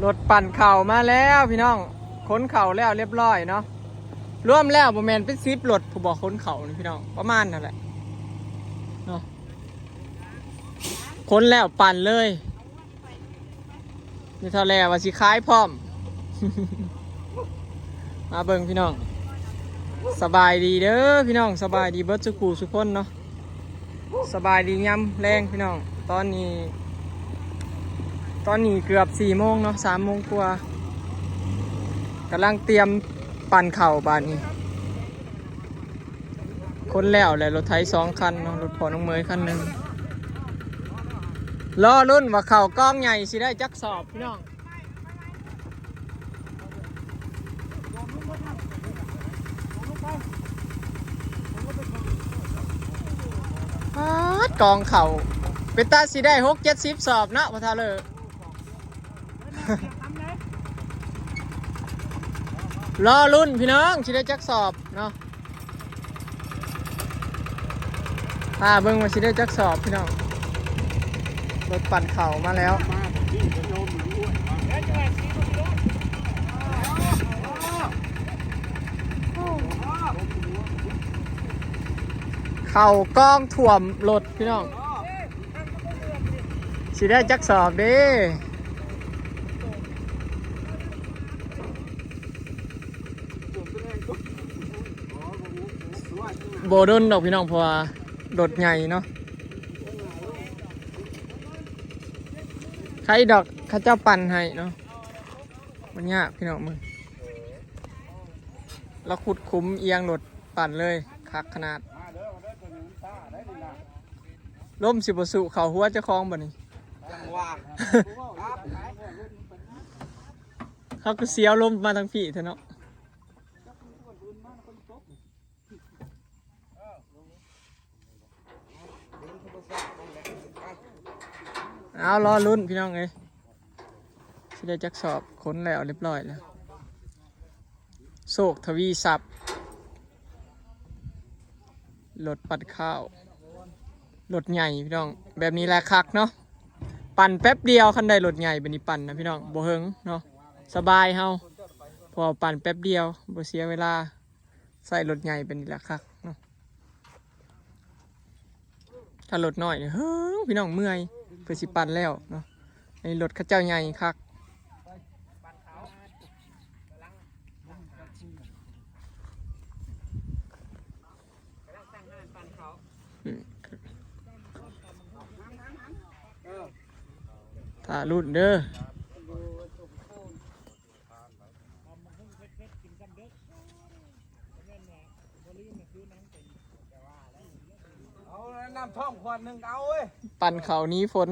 รถปั่นเข่ามาแล้วพี่น้องค้นเข่าแล้วเรียบร้อยเนาะรวมแล้วประมาณเป็น10รถผู้บอกค้นเข่านี่พี่น้องประมาณนั่นแหละเนาะค้นแล้วปั่นเลยนี่เท่าแล้วว่าสิขายพร้อม มาเบิ่งพี่น้องสบายดีเด้อพี่น้องสบายดีเบิร์ดสุกูสุกคนเนาะสบายดีย้ำแรงพี่น้องตอนนี้เกือบ4 โมงเนาะ3 โมงกว่ากำลังเตรียมปั่นเข่าบานนี้คนแล้วแหละรถไถ2 คันเนาะรถพอน้องเมยคันหนึ่งรอรุ่นว่าเข่ากล้องใหญ่สิได้จักสอบพี่น้องกองเข่าเป็นตาสิได้6-70 สอบนะพอทาเลยรอรุ่นพี่น้องสิได้จักสอบเนาะเบิ่งว่าสิได้จักสอบพี่น้องรถปั่นเข่ามาแล้วเข่ากล้องถ่วมรถพี่น้องสิได้จักสอบเด้โบดุนดอกพี่น้องเพราะว่ารถใหญ่เนาะใครดอกข้าเจ้าปั่นให้เนาะมันยากพี่น้องมึงเราขุดคุ้มเอียงรถปั่นเลยคักขนาดล้มสิบสุเขาหัวเจ้าของบ่นี่ เขาก็เสียวล้มมาทางพี่เถอะเนาะเอารอลุ้นพี่น้องเอ้ยสิได้จักสอบค้นแล้วเรียบร้อยแล้วโศกทวีศัพท์รถปัดข้าวรถใหญ่พี่น้องแบบนี้แหละคักเนาะปั่นแป๊บเดียวคันใดรถใหญ่แบบนี้ปั่นนะพี่น้องบ่เฮิงเนาะสบายเฮาพอปั่นแป๊บเดียวบ่เสียเวลาใส่รถใหญ่เป็นนี่แหละคักเนาะถ้ารถน้อยเฮ้ยพี่น้องเมื่อยเพื่อสิปั่นแล้วเนาะในรถข้าเจ้าใหญ่คักถ้ารุ่นเด้อน้ำท่อมขวดหนึ่งเอาเว้ยปั่นเขานี้ฝน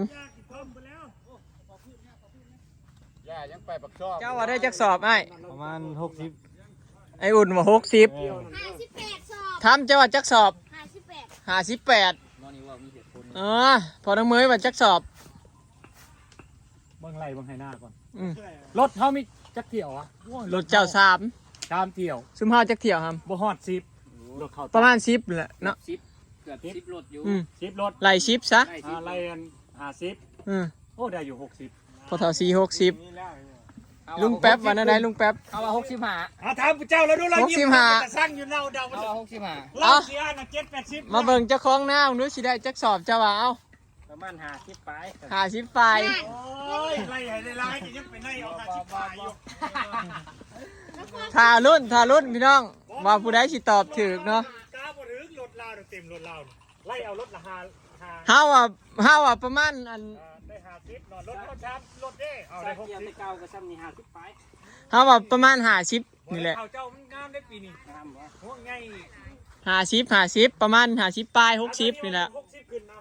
ยังไปปักชอบเจ้าว่าได้จักสอบไอ้ประมาณ60ไอ้อุ่นว่า60 58 สอบทำเจ้าว่าจักสอบ58พอน้องเมยว่าจักสอบเบิ่งไรเบิ่งให้หน้าก่อน รถ เขามีจักเที่ยวอะรถเจ้า3เที่ยวซุ่มเฮาจักเที่ยวครับบ่ฮอด10รถเขาประมาณ10แหละเนาะเกือบ10 รถอยู่10รถไล่10ซะไล่กัน50โอ้ได้อยู่60พอเท่า4-60ลุงแป๊บวันนั้นได้ลุงแป๊บเอาว่า65ถามเจ้าแล้วดูเรายิ้มจะสร้างอยู่เน่าเดา เอาว่า65เราเสียน่ะ70มาเบิ่งเจ้าของหน้ามึงดูสิได้จักสอบเจ้าว่าเอาประมาณ50 ปลาย50 ปลายโอ้ยไล่ให้ได้ไล่ก็ยังเป็นไล่เอา50 ปลายอยู่ถ้ารุ่นพี่น้องว่าผู้ใดสิตอบถูกเนาะกาบ่ถึงรถลาวเต็มรถลาวไล่เอารถละ5เฮาว่าประมาณอันได้50นอนรถเขาชามรถเด้เอาได้60เก่าก็ซ้ำนี่50 ปลายเฮาว่าประมาณ50นี่แหละเอาเจ้ามันงามได้ปีนี้งามบ่โหไง50ประมาณ50ปลาย60นี่แหละ60ขึ้นนะ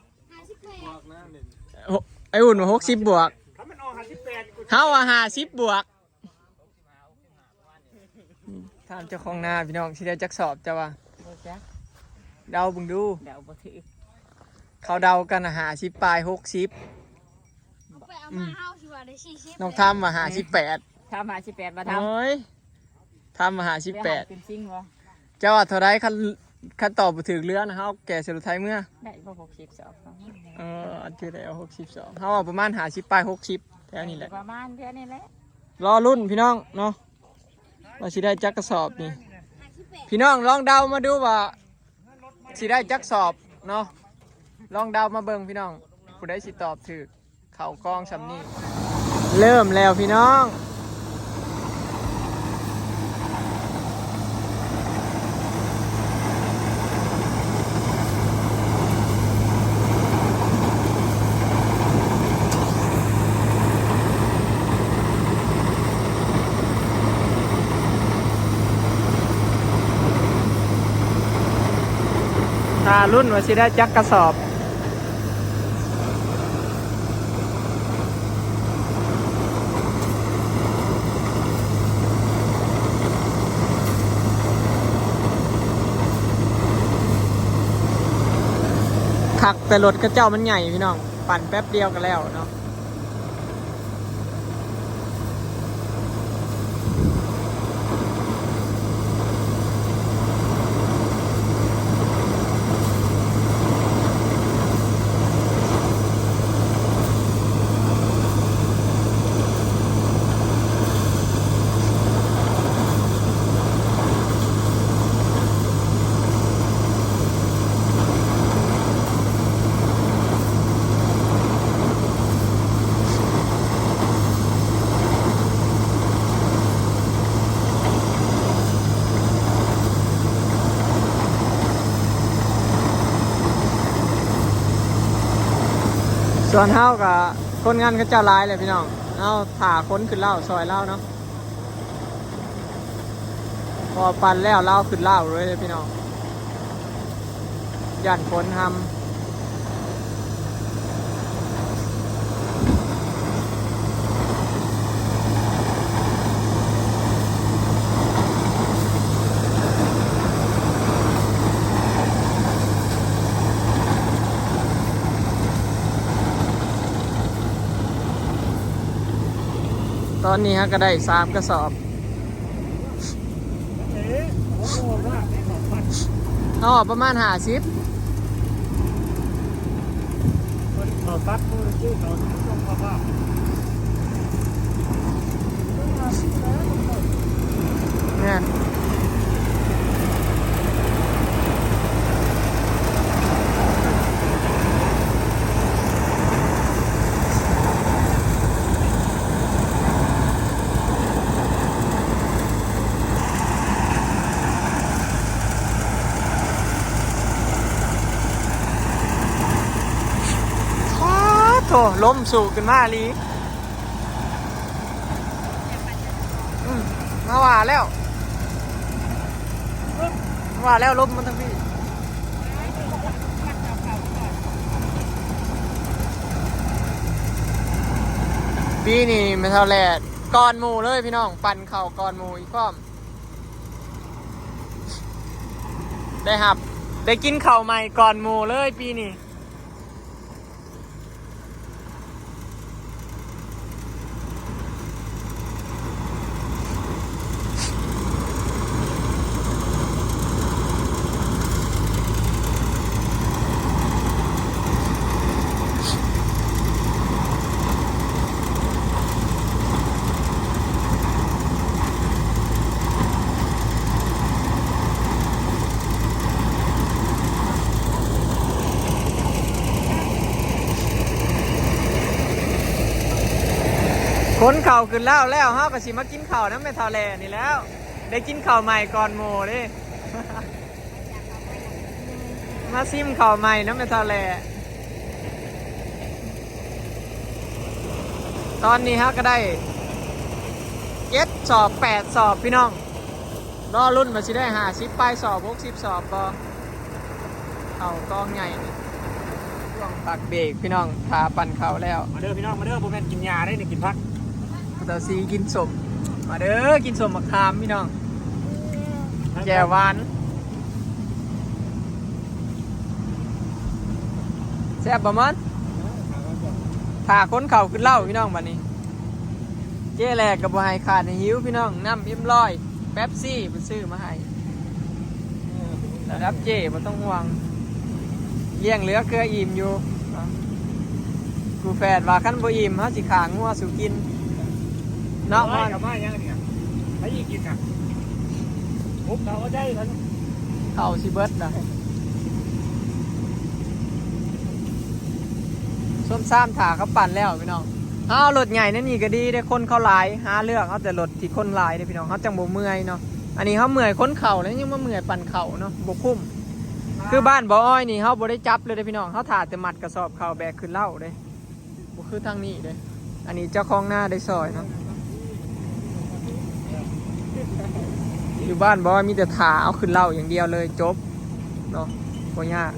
ไอ้อุ่นว่า60บวกถ้ามันออก58เฮาว่า50บวกถามเจ้าของนาพี่น้องสิได้จักสอบเจ้าว่าเดาบึงดูเดาบ่ถือเขาเดากัน50ปลาย60น้องทำมา58ทำ58มาทำโอ้ยทำมา58เป็นจริงบ่เจ้าว่าเท่าไรคันตอบบ่ถึกเรือนะเฮาแก่สรุปไทยเมื่อได้บ่60 สอบอันที่ได้เอา62เฮาว่าประมาณ50ปลาย60แถวนี้แหละประมาณเท่านี้แหละ รอรุ่นพี่น้องเนาะว่าสิได้จักกระสอบนี่ 58 พี่น้องลองเดามาดูว่าสิได้จักสอบเนาะลองเดามาเบิ่งพี่น้องผู้ใดสิตอบถูกเข่ากองสำนี่เริ่มแล้วพี่น้องรุ่นว่าสิได้จักกระสอบขักแต่รถกระเจ้ามันใหญ่พี่น้องปั่นแป๊บเดียวกันแล้วเนาะส่วนเฮากับคนงานก็เจ้าร้ายเลยพี่น้องเฮาถ่าค้นขึ้นเล่าซอยเล่าเนาะพอปั่นแล้วเล่าขึ้นเล่าเลยพี่น้องย่านค้นทำตอนนี้ฮะก็ได้3 กระสอบ เอ๊ะโอ้โหว่าได้ของพัน เอาออกประมาณ50 คนขอซัดมือชื่อเขาต้องมาว่า เนี่ยโถล้มสู่ขึ้นมาลีมาว่าแล้วล้มมันทั้งพี่ปีนี่ไม่เท่าแลดก่อนหมูเลยพี่น้องปั่นเข่าก่อนหมูอีกพร้อมได้กินเข่าวใหม่ก่อนหมูเลยปีนี้คนเข่าขึ้นแล้วเฮาก็สิมากินข้าวน้ำไม่เท่าแลนี่แล้วได้กินข้าวใหม่ก่อนหมูเด้ มาซิมข้าวใหม่น้ำไม่เท่าแลตอนนี้เฮาก็ได้7 สอบ 8 สอบพี่น้องรอรุ่นมาสิได้50 ปลายสอบ60 สอบบ่เข่ากองใหญ่นี่ช่วงปักเบรกพี่น้องพาปั่นเข่าแล้ว มาเด้อพี่น้องมาเด้อผมแม่นกินยาได้เนี่ยกินพัก ตาซีกินสมมาเด้อกินสมมะขามพี่น้องแจ่วหวานแซ่บประมาณถ่าค้นเข่าขึ้นเหล้าพี่น้องบัดนี้เจ๊แหลกกับบัวไฮขาดในหิวพี่น้องน้ำอิ่มร้อยแป๊บซี่ไปซื้อมาให้ระดับเจ๊ไม่ต้องห่วงเลี้ยงเหลือเกลืออิ่มอยู่กูแฝดว่าขั้นบ่อิ่มเขาสิขางัวสู่กิน เนาะ ไล่กับมายังเนี่ยไอ้ยี่กินอ่ะปุ๊บเราก็ได้แล้ว เข้าสิเบิดนะส้มซ้ำถาเขาปั่นแล้วพี่น้องเอารถใหญ่นั่นนี่ก็ดีได้คนเขาหลายหาเลือกเอาแต่รถที่คนหลายได้พี่น้องเขาจังบ่เมื่อยเนาะอันนี้เขาเมื่อยคนเข่าแล้วยังมาเมื่อยปั่นเข่าเนาะบ่คุ้มคือบ้านบ่ออ้อยนี่เขาบ่ได้จับเลยเด้อพี่น้องเขาถ่าแต่มัดกระสอบเข่าแบกขึ้นเล่าเด้บ่คือทางนี้เด้อันนี้เจ้าของหน้าได้ซอยเนาะอยู่บ้านบ่ออ้อยมีแต่ถ่าเอาขึ้นเล่าอย่างเดียวเลยจบเนาะบ่ยาก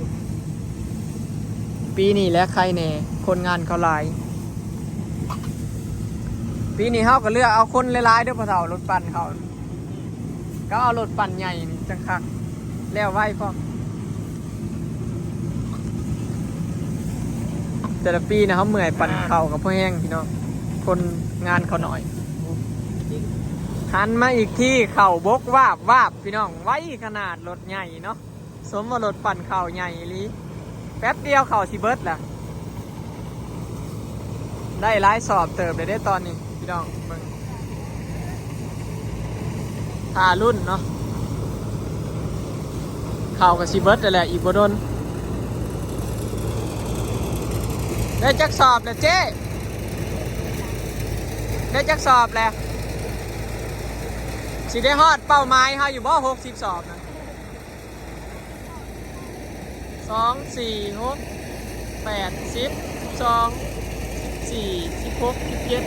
ปีนี้และใครแน่คนงานเขาหลายปีนี้เขาก็เลือกเอาคนหลายๆเด้วยพอเท่ารถปั่นเขาก็เอารถปั่นใหญ่นี่จังคักแล้วไว้พอแต่ละปีนะเขาเมื่อยปั่นเขากับพ่อแห้งพี่น้องคนงานเขาหน่อยหันมาอีกที่เข่าบกวาบวาบพี่น้องไว้ขนาดรถใหญ่เนาะสมว่ารถปั่นเข่าใหญ่ลีแป๊บเดียวเข่าสิเบิร์ดล่ะได้หลายสอบเติบเลยได้ตอนนี้พี่น้องเบิ่งทารุ่นเนาะเข่ากับสิเบิร์ดนั่นแหละอีกบ่โดนได้จักสอบแล้วเจ๊ได้จักสอบแล้วสิได้ฮอดเป้าหมายเขาอยู่บ่60 สอบนะ2 4 6 8 10 12 14 16 17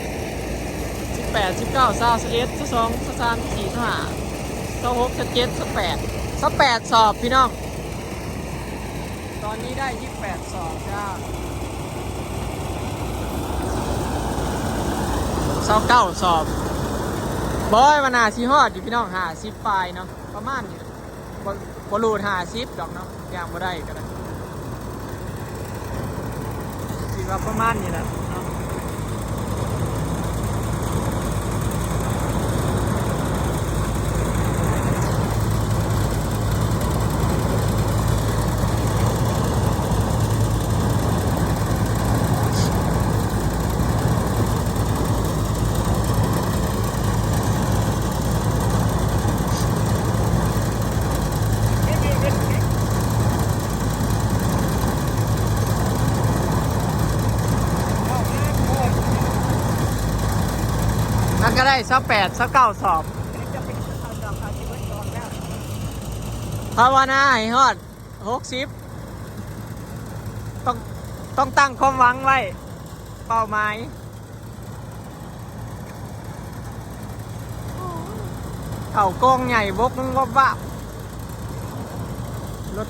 18 19 20 21 22 23 24 25 26 27 28สอบพี่น้องตอนนี้ได้28สอบจ้า29สอบบอยมานาชีฮอดอยู่พี่น้อง50ปลายเนาะประมาณนี้บอลูด50ดอกเนาะอย่างบ่ได้ก็ได้คิดว่าประมาณนี้แหละเนาะมันก็ได้28 29สอบภาวนาให้ฮอด60ต้องตั้งความหวังไว้เป้าหมายเข่ากองใหญ่บกมึงวับวับรถ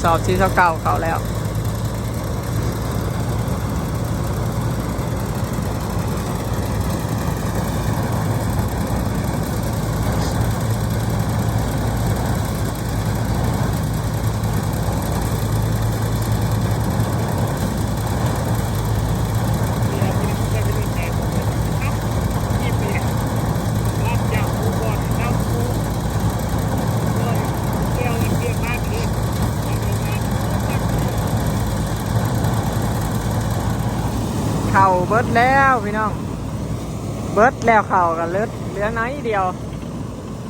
สอบที่เก่าเขาแล้วเข่าเบิดแล้วพี่น้องเบิดแล้วเข่ากันเลือเหลือน้อยเดียว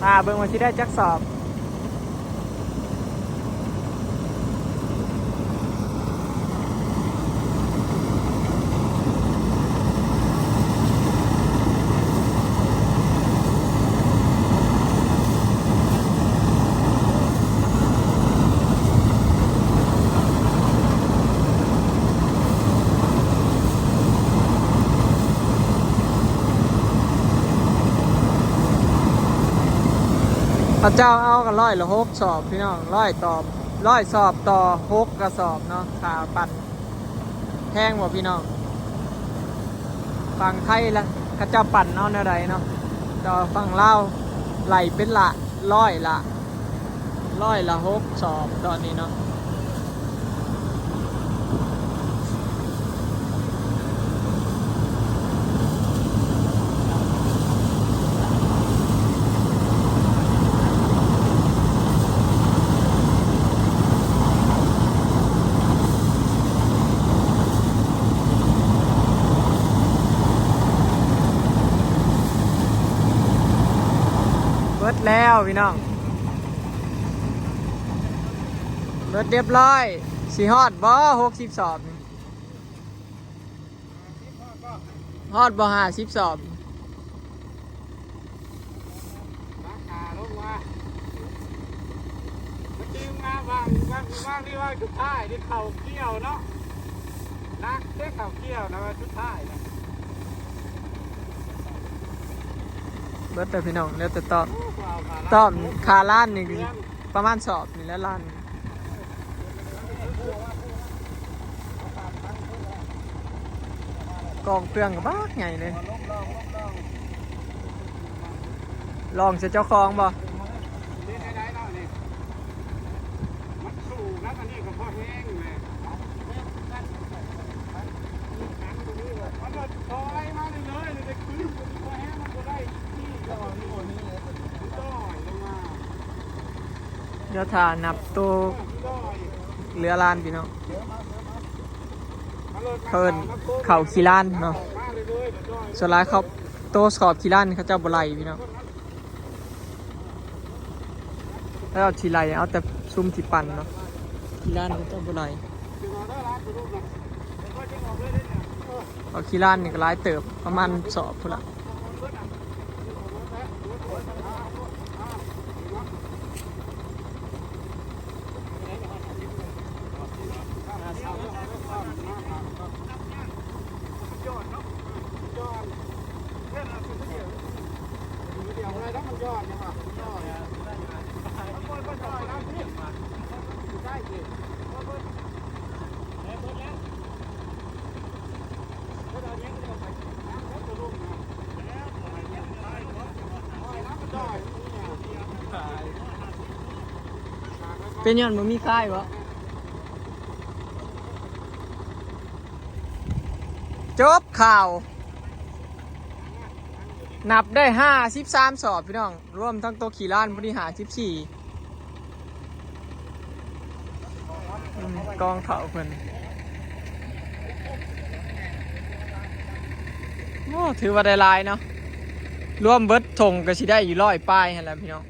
ตาเบิ่งมาที่ได้จักสอบพระเจ้าเอากัน100 ละ 6 สอบพี่น้อง100 สอบต่อ6 กระสอบเนาะขาปั่นแพงกว่าพี่น้องฝั่งไทยละข้าเจ้าปั่นเอาอะไรเนาะต่อฝั่งลาวไหลเป็นละ100 ละ 6 สอบตอนนี้เนาะ แล้วพี่น้องเบิดเรียบร้อยสีฮอดบ่60 สอบนี่ฮอดบ่50 สอบ ราคาลงมาเมื่อกี้มาว่างนี่ว่าชุดท้ายที่เข่าเกี่ยวเนาะนักเด้เข่าเกี่ยวนะว่าชุดท้ายนะ เบิดแต่พี่น้องแล้วแต่ตอบคาล้านนี่คือประมาณสอบนี่แล้วล้านกองเครื่องกับบ้าใหญ่เลยลองเจ้าของบ่ นี่ได้เนาะนี่มันสูงนะอันนี้ก็พอแห้งเลยมันก็ถอยมาเลยเลยขึ้นพอแห้งมันก็ได้ที่ก็นี่ต้อยลงมา เดี๋ยวถ้านับตัวเรือล้านพี่น้องเพิ่นเข่าขี้ล้านเนาะส่วนหลายเขาโตสอบขี้ล้านเขาเจ้าบ่ไหลพี่น้องแล้วเอาขี้ไหลเอาแต่ซุ่มที่ปั่นเนาะขี้ล้านเขาเจ้าบ่ไหลเอาขี้ล้านนี่ก็หลายเติบประมาณสอบพุ่นละเป็นย้อนบ่มีค่ายบ่จบข่าว นับได้53 สอบพี่น้องรวมทั้งตัวขี่ล้านบริหาร14กองเถาเพิ่นโอ้ถือว่าได้หลายเนาะรวมเบิดทงก็สิได้อยู่100 ป้ายหั่นแหละพี่น้อง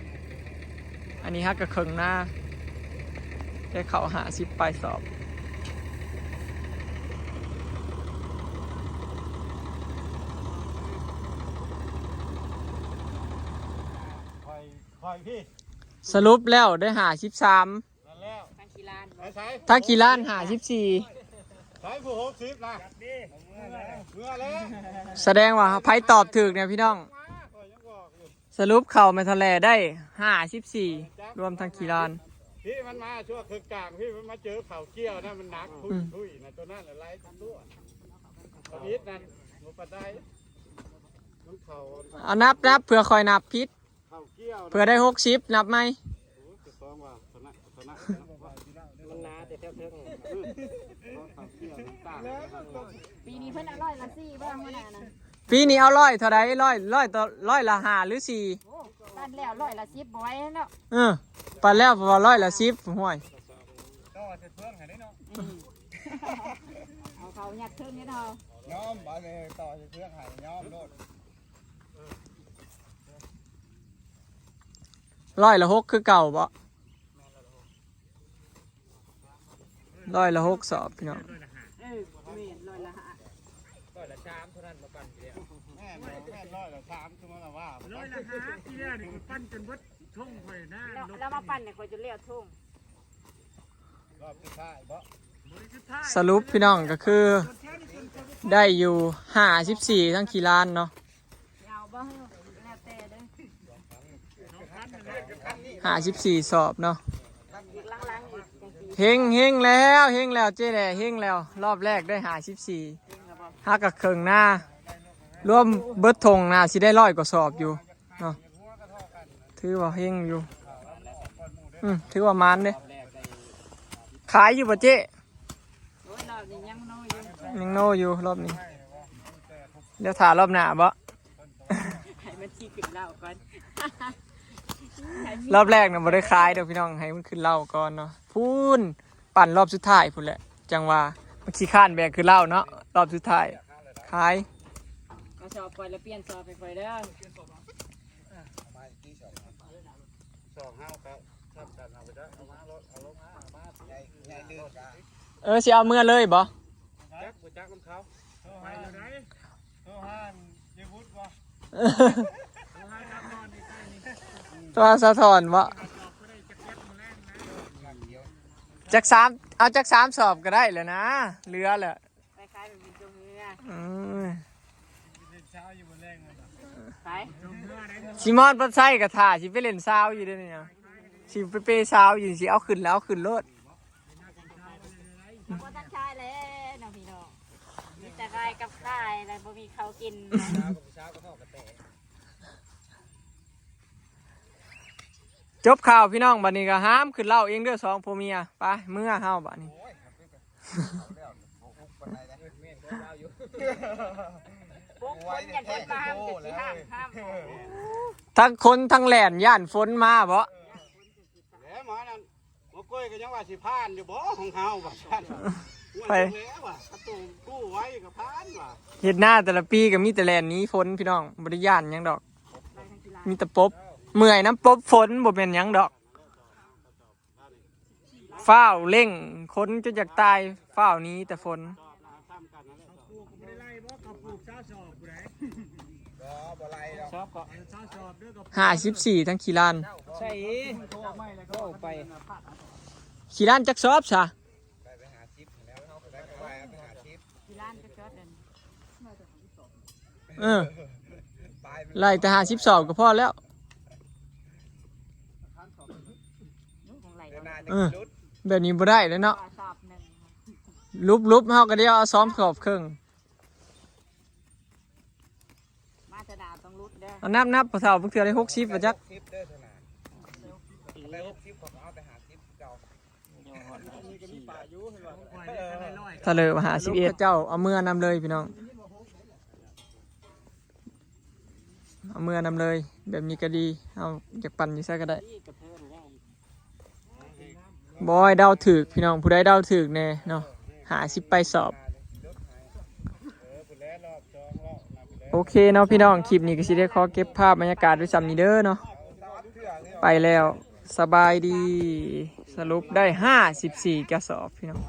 อันนี้ฮักก็ครึ่งหน้าได้เข้า50 ป้ายสอบพี่ สรุปแล้วได้53 นั่นแล้ว ทางกีฬา ใช้ ถ้าขี่ล้าน54 ใช้ผู้60นะเมื่อแล้ว แสดงว่าไพ่ตอบถูกเนี่ยพี่น้อง สรุปเข่าเมทัลแลได้54รวมทั้งขี่ล้าน พี่มันมาช่วงคือกลางพี่มันมาเจอเข่าเกี้ยวนะมันหนักทุยนะตัวนั้นอะไรทั้งตัวอีทนั่นมุปได้มันเข่า เอานับเผื่อคอยนับพิษ เข่าเกี้ยว เผื่อได้60นับไหม จะซ้อมว่าชนะมันนาแต่เท่าเท่าเข่าเกี้ยวต่าง ปีนี้เพิ่นอร่อยละสี่บ้างเมื่อไหร่นะ ปีนี้เอา100เท่าไรร้อยละ5หรือ4 โอ้บ้านแล้วร้อยละ10บ่ไหว้แล้ว ปันแล้วพอ100ละ10ห่วย ก็จะเพิ่งให้ได้เนาะ เอาเขายัดเทิงนี่เนาะ ย้อมมาเลยต่อจะเพิ่งให้ย้อมโลด 100ละ6คือเก่าบ่100ละ6สอบพี่น้อง เมนลอยละห้า ร้อยละ3เท่านั้นมาปั่นเดียวแม่ร้อยละ3คือมันว่าร้อยละ5ที่เนี่ยนี่ปั่นจนเบิดท่งข่อยหน้า แล้วมาปั่นเนี่ยคอยจะเลี้ยวทุ่ง รอบสุดท้ายบ่ สรุปพี่น้องก็คือได้อยู่54ทั้งขี่ล้านเนาะ ยาวบ่แล้วแต่เด้อ 54สอบเนาะ อีกล้างๆอีกจังสี เฮงแล้วเจ๊แดเฮงแล้วรอบแรกได้54ฮักกับเคิงหน้ารวมเบิดทงหน้าสิได้100กว่าสอบอยู่เนาะถือว่าเฮงอยู่ถือว่ามานเด้ขายอยู่ป่ะเจ๊ โอ้ยรอบนี้ยังน้อยอยู่ ยังโนอยู่รอบนี้เดี๋ยวถ่ารอบหน้าบ่ ให้มันที่ขึ้นเหล้าก่อน รอบแรกน่ะบ่ได้ขายเด้อพี่น้องให้มันขึ้นเหล้าก่อนเนาะพูนปั่นรอบสุดท้ายพุ่นแหละจังว่ามันขี้ข้านแบกคือเหล้าเนาะรอบสุดท้ายขาย ก็สอบปล่อยแล้วเปลี่ยนสอบไปปล่อยเด้อ สองห้าครับทำกันเอาไปได้เอามารถเอาลงมาเอามาใหญ่ลื่นกัน สิเอาเมื่อเลยบ่ จักกูจักน้ำเขาไปเลยไหนโทรหาเยวุฒิบ่ ตัวสะท้อนบ่จักสามเอาจัก3 สอบก็ได้แล้วนะเหลือแหละ คล้ายๆเป็นตัวเมีย ไป ซิมอนปัดไส้กับถ่าสิไปเล่นซาวอยู่เด้อเนี่ยสิไปเปซาวอยู่สิเอาขึ้นแล้วเอาขึ้นรถ บ่ทันชายแล้วน้องพี่น้อง มีแต่กายกับกายอะไรบ่มีเขากิน จบข่าวพี่น้องบัดนี้ก็ห้ามขึ้นเหล้าเองเด้อ2ผัวเมียไปเมื่อเฮาบัดนี้ ปุ๊บคนอย่างคนมาห้ามจะสิห้าม ทั้งคนทั้งแหลนย่านฝนมาบ่ แล้วหมอนั่นหมอก้อยก็ยังว่าสิพานอยู่บ่ของเฮาบ่ซั่นว่าแล้วว่ะกระตูมกู้ไว้กับพานว่ะ เฮ็ดหน้าแต่ละปีก็มีแต่แหลนหนี้ฝนพี่น้องบ่ได้ย่านหยังดอก มีแต่ปบเมื่อยน้ำปบฝนบ่เป็นหยังดอกฟ้าวเร่งคนจนอยากตายฟ้าวหนี้แต่ฝน ทำกันนั่นแหละ 54ทั้งขี้ลาน ใช่ก็ออกไป ขี้ลานจักสอบซะ ที่ร้านก็จอดเดิน ไล่แต่50สอบก็พอแล้ว ของไหล แบบนี้บ่ได้แล้วเนาะ สอบหนึ่ง ลุบเฮาก็เดี๋ยวเอาซ้อมขอบครึ่ง มาตรดาต้องรุดเด้อ เอานับพอเฒ่าเพิ่งเทื่อได้60บ่จักถ้าเลยว่า51เจ้าเอามือนำเลยพี่น้องเอามือนำเลยแบบนี้ก็ดีเอาอยากปั่นอยู่ซะก็ได้บอยเดาถึกพี่น้องผู้ใดเดาถึกแน่เนาะ50ไปสอบโอเคเนาะพี่น้องคลิปนี้ก็สิได้ขอเก็บภาพบรรยากาศไว้ซ้ำนี้เด้อเนาะไปแล้วสบายดีสรุปได้54กระสอบพี่น้อง